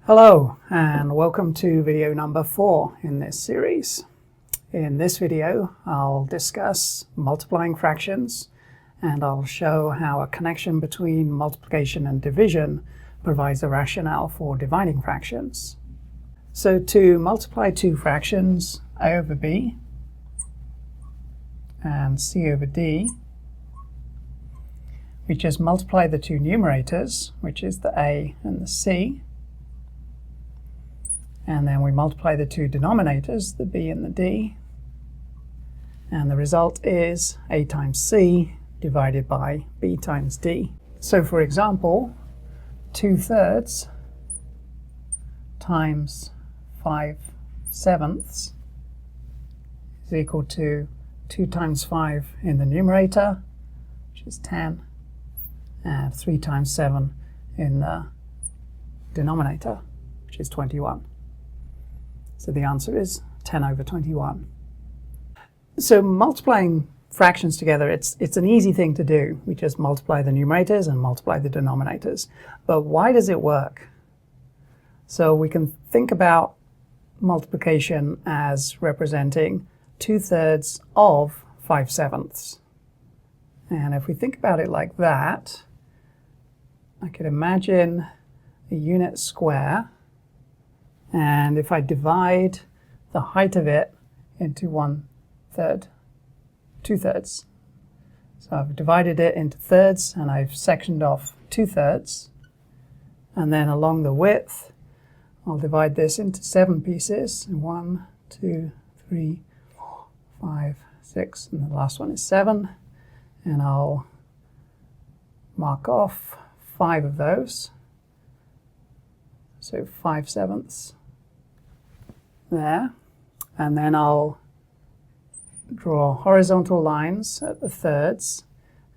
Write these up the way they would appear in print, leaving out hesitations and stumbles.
Hello and welcome to video number 4 in this series. In this video I'll discuss multiplying fractions and I'll show how a connection between multiplication and division provides a rationale for dividing fractions. So to multiply two fractions, a over b and c over d, we just multiply the two numerators, which is the a and the c, and then we multiply the two denominators, the b and the d, and the result is a times c divided by b times d. So for example, 2/3 times 5/7 is equal to 2 times 5 in the numerator, which is 10, and 3 times 7 in the denominator, which is 21. So the answer is 10 over 21. So multiplying fractions together, it's an easy thing to do. We just multiply the numerators and multiply the denominators. But why does it work? So we can think about multiplication as representing 2/3 of 5/7. And if we think about it like that, I could imagine a unit square, and if I divide the height of it into 1/3, 2/3. So I've divided it into thirds and I've sectioned off 2/3, and then along the width I'll divide this into 7 pieces. 1, 2, 3, 4, 5, 6, and the last one is 7, and I'll mark off 5 of those, so 5/7 there, and then I'll draw horizontal lines at the thirds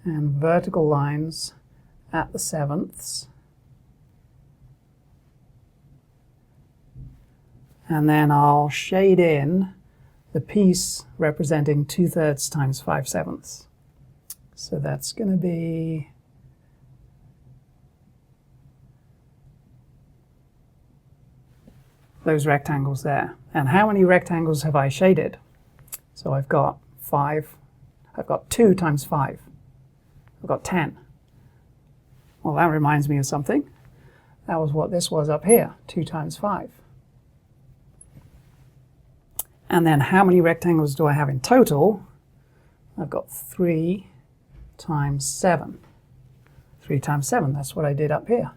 and vertical lines at the 7ths, and then I'll shade in the piece representing 2/3 times 5/7. So that's going to be those rectangles there. And how many rectangles have I shaded? So I've got 2 times 5. I've got 10. Well, that reminds me of something. That was what this was up here, 2 times 5. And then how many rectangles do I have in total? I've got 3 times 7. 3 times 7, that's what I did up here.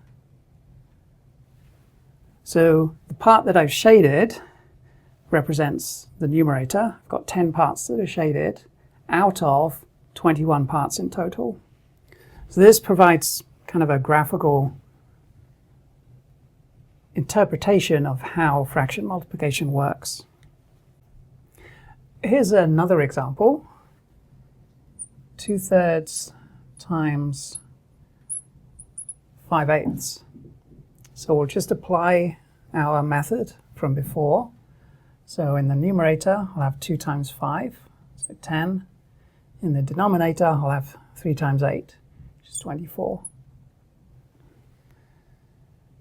So the part that I've shaded represents the numerator. I've got 10 parts that are shaded out of 21 parts in total. So this provides kind of a graphical interpretation of how fraction multiplication works. Here's another example. 2/3 times 5/8. So we'll just apply our method from before. So in the numerator, I'll have 2 times 5, so 10. In the denominator, I'll have 3 times 8, which is 24.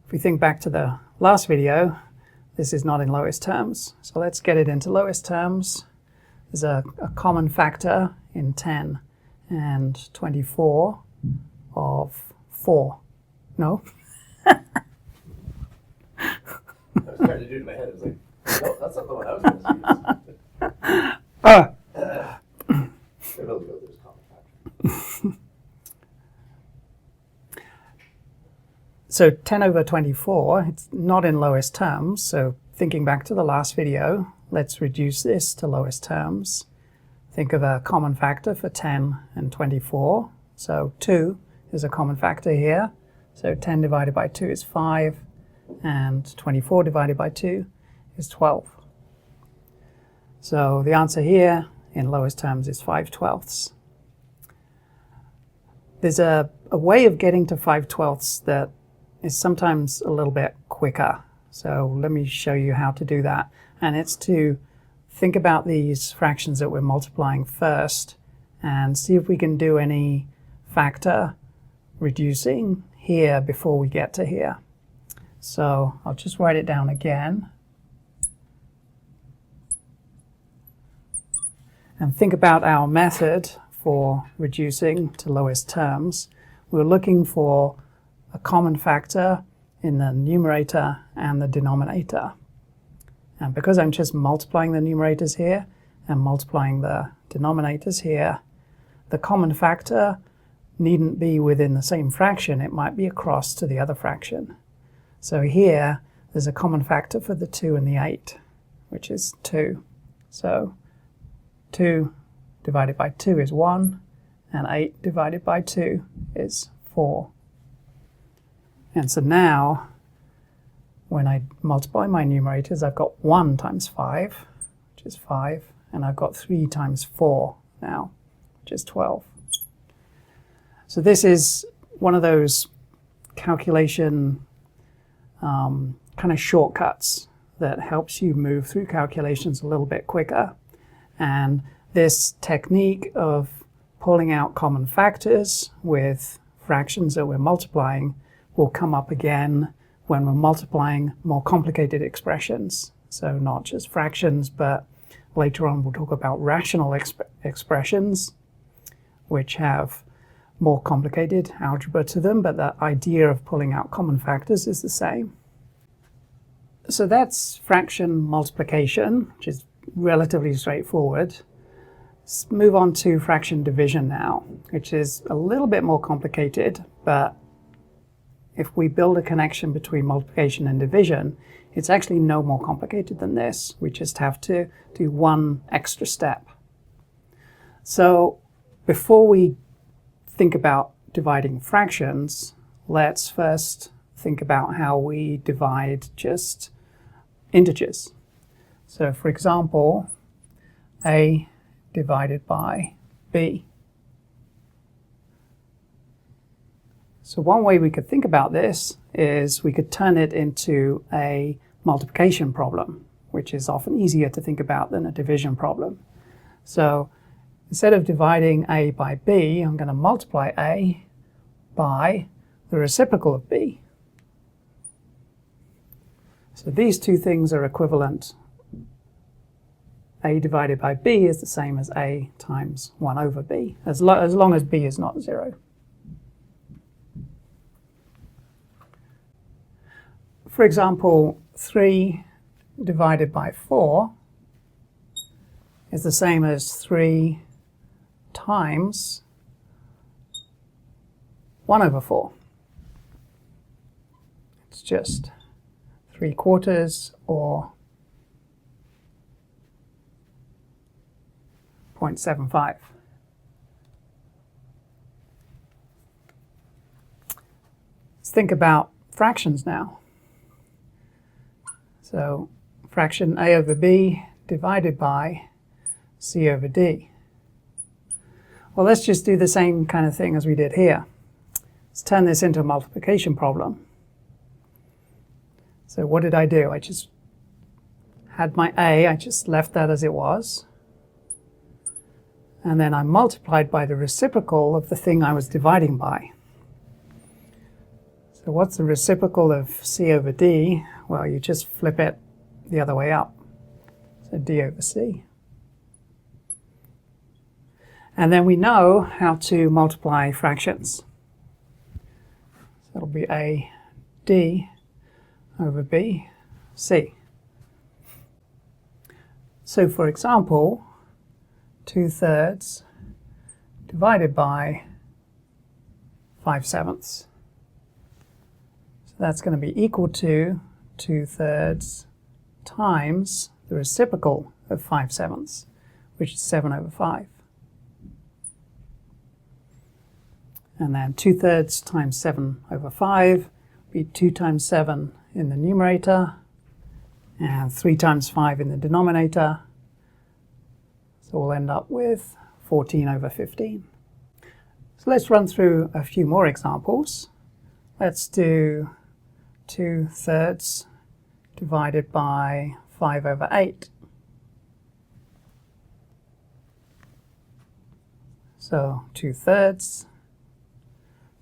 If we think back to the last video, this is not in lowest terms. So let's get it into lowest terms. There's a common factor in 10 and 24 of 4. No? I was trying to do it in my head. I was like, no, that's not the one I was going to use. Really go through common factor. So 10 over 24, it's not in lowest terms. So thinking back to the last video, let's reduce this to lowest terms. Think of a common factor for 10 and 24. So 2 is a common factor here. So 10 divided by 2 is 5, and 24 divided by 2 is 12. So the answer here in lowest terms is 5/12. There's a way of getting to 5/12 that is sometimes a little bit quicker. So let me show you how to do that. And it's to think about these fractions that we're multiplying first and see if we can do any factor reducing here before we get to here. So I'll just write it down again. And think about our method for reducing to lowest terms. We're looking for a common factor in the numerator and the denominator. And because I'm just multiplying the numerators here and multiplying the denominators here, the common factor needn't be within the same fraction. It might be across to the other fraction. So here, there's a common factor for the 2 and the 8, which is 2. So 2 divided by 2 is 1, and 8 divided by 2 is 4. And so now, when I multiply my numerators, I've got 1 times 5, which is 5, and I've got 3 times 4 now, which is 12. So this is one of those calculation kind of shortcuts that helps you move through calculations a little bit quicker. And this technique of pulling out common factors with fractions that we're multiplying will come up again when we're multiplying more complicated expressions. So not just fractions, but later on we'll talk about rational expressions, which have more complicated algebra to them, but the idea of pulling out common factors is the same. So that's fraction multiplication, which is relatively straightforward. Let's move on to fraction division now, which is a little bit more complicated, but if we build a connection between multiplication and division, it's actually no more complicated than this. We just have to do one extra step. So before we think about dividing fractions, let's first think about how we divide just integers. So for example, a divided by b. So one way we could think about this is we could turn it into a multiplication problem, which is often easier to think about than a division problem. So instead of dividing a by b, I'm going to multiply a by the reciprocal of b. So these two things are equivalent. A divided by b is the same as a times 1 over b, as long as b is not 0. For example, 3 divided by 4 is the same as 3 times 1 over 4. It's just 3/4 or 0.75. Let's think about fractions now. So fraction a over b divided by c over d. Well, let's just do the same kind of thing as we did here. Let's turn this into a multiplication problem. So what did I do? I just had my a, I just left that as it was. And then I multiplied by the reciprocal of the thing I was dividing by. So what's the reciprocal of c over d? Well, you just flip it the other way up. So d over c. And then we know how to multiply fractions. So it'll be a d over b c. So for example, 2/3 divided by 5/7. So that's going to be equal to 2/3 times the reciprocal of 5/7, which is 7 over 5. And then 2/3 times 7 over 5 would be 2 times 7 in the numerator and 3 times 5 in the denominator. So we'll end up with 14 over 15. So let's run through a few more examples. Let's do 2/3 divided by 5 over 8. So 2/3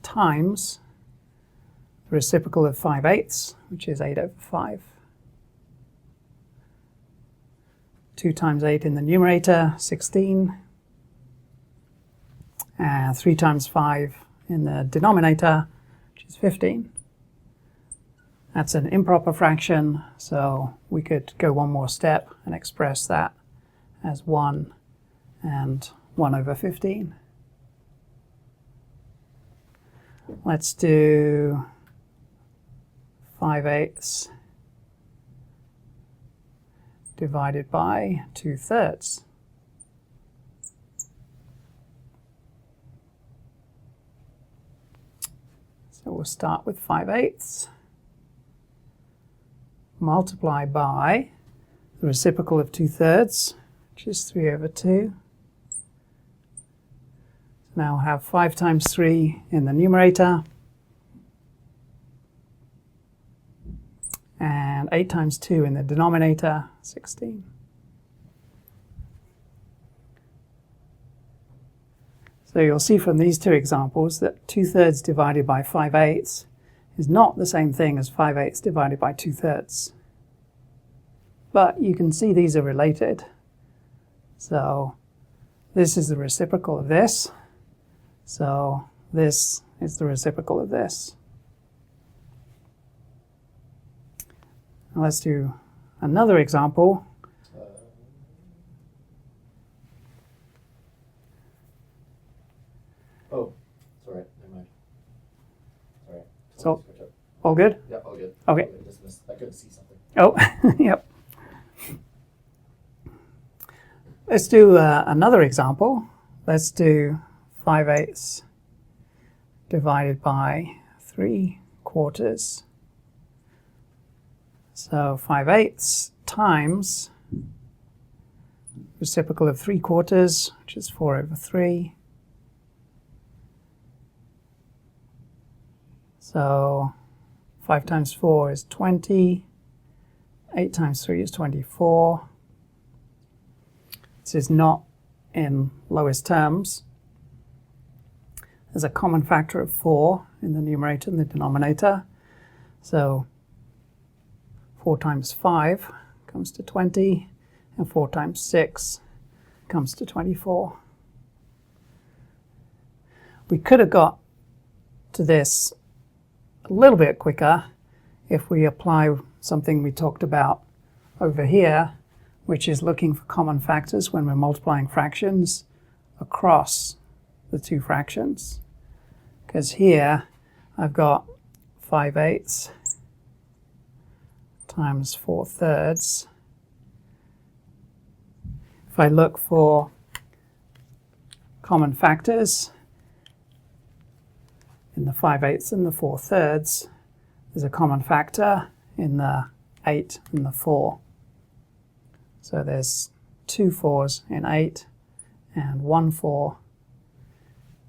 times the reciprocal of 5/8, which is 8/5. 2 times 8 in the numerator, 16. And 3 times 5 in the denominator, which is 15. That's an improper fraction, so we could go one more step and express that as 1 and 1/15. Let's do 5/8 divided by 2/3. So we'll start with 5/8, multiply by the reciprocal of 2/3, which is 3/2. Now we'll have 5 times 3 in the numerator, and 8 times 2 in the denominator, 16. So you'll see from these two examples that 2/3 divided by 5/8 is not the same thing as 5/8 divided by 2/3. But you can see these are related. So this is the reciprocal of this. So this is the reciprocal of this. Now let's do another example. Oh, sorry, never mind. Sorry. So, all good? Yeah, all good. Okay. All good. Just missed, I couldn't see something. Oh, yep. Let's do another example. Let's do 5/8 divided by 3/4. So 5/8 times reciprocal of 3/4, which is 4/3. So 5 times 4 is 20. 8 times 3 is 24. This is not in lowest terms. There's a common factor of 4 in the numerator and the denominator. So 4 times 5 comes to 20, and 4 times 6 comes to 24. We could have got to this a little bit quicker if we apply something we talked about over here, which is looking for common factors when we're multiplying fractions across the two fractions. Because here I've got 5/8 times 4/3. If I look for common factors in the 5/8 and the 4/3, there's a common factor in the 8 and the 4. So there's 2 4s in 8 and 1 4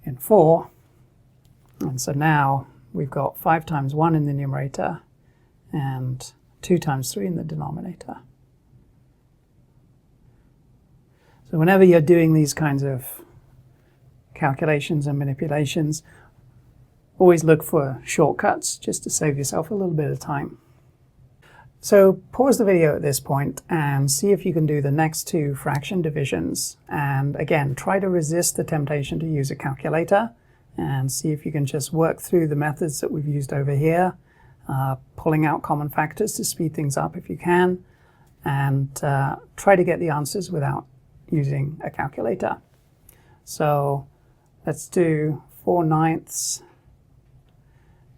in 4. And so now we've got 5 times 1 in the numerator and 2 times 3 in the denominator. So whenever you're doing these kinds of calculations and manipulations, always look for shortcuts just to save yourself a little bit of time. So pause the video at this point and see if you can do the next two fraction divisions. And again, try to resist the temptation to use a calculator and see if you can just work through the methods that we've used over here, pulling out common factors to speed things up if you can, and try to get the answers without using a calculator. So let's do 4/9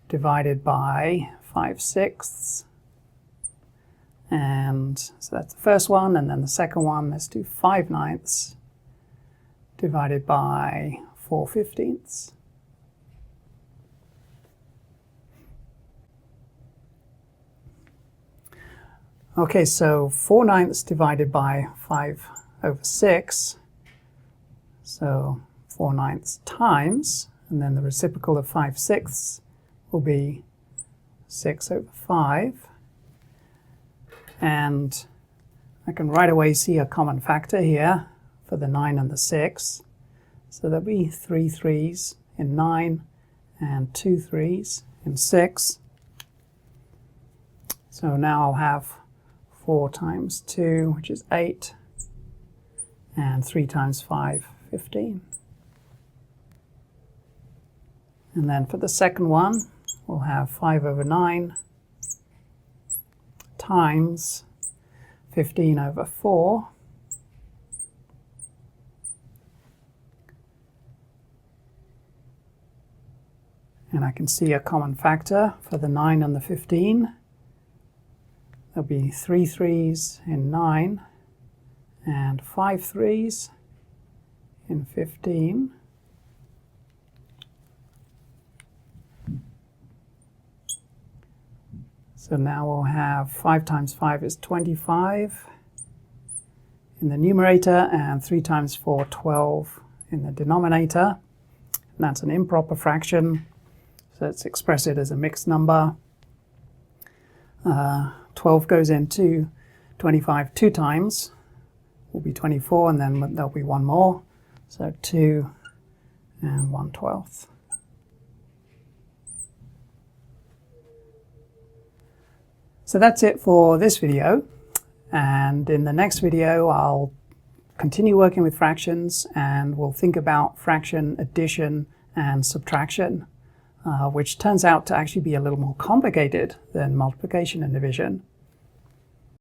divided by 5/6. And so that's the first one, and then the second one, let's do 5/9 divided by 4/15. Okay, so 4/9 divided by 5/6. So 4/9 times, and then the reciprocal of 5/6 will be 6/5. And I can right away see a common factor here for the 9 and the 6. So there'll be 3 3s in 9 and 2 3s in 6. So now I'll have 4 times 2, which is 8, and 3 times 5, 15. And then for the second one, we'll have 5 over 9 times 15 over 4. And I can see a common factor for the 9 and the 15. There'll be 3 3s in 9 and 5 3s in 15. So now we'll have 5 times 5 is 25 in the numerator, and 3 times 4, 12 in the denominator. And that's an improper fraction, so let's express it as a mixed number. 12 goes into 25 2 times, will be 24, and then there'll be one more. So 2 and 1/12. So that's it for this video, and in the next video I'll continue working with fractions, and we'll think about fraction addition and subtraction, which turns out to actually be a little more complicated than multiplication and division.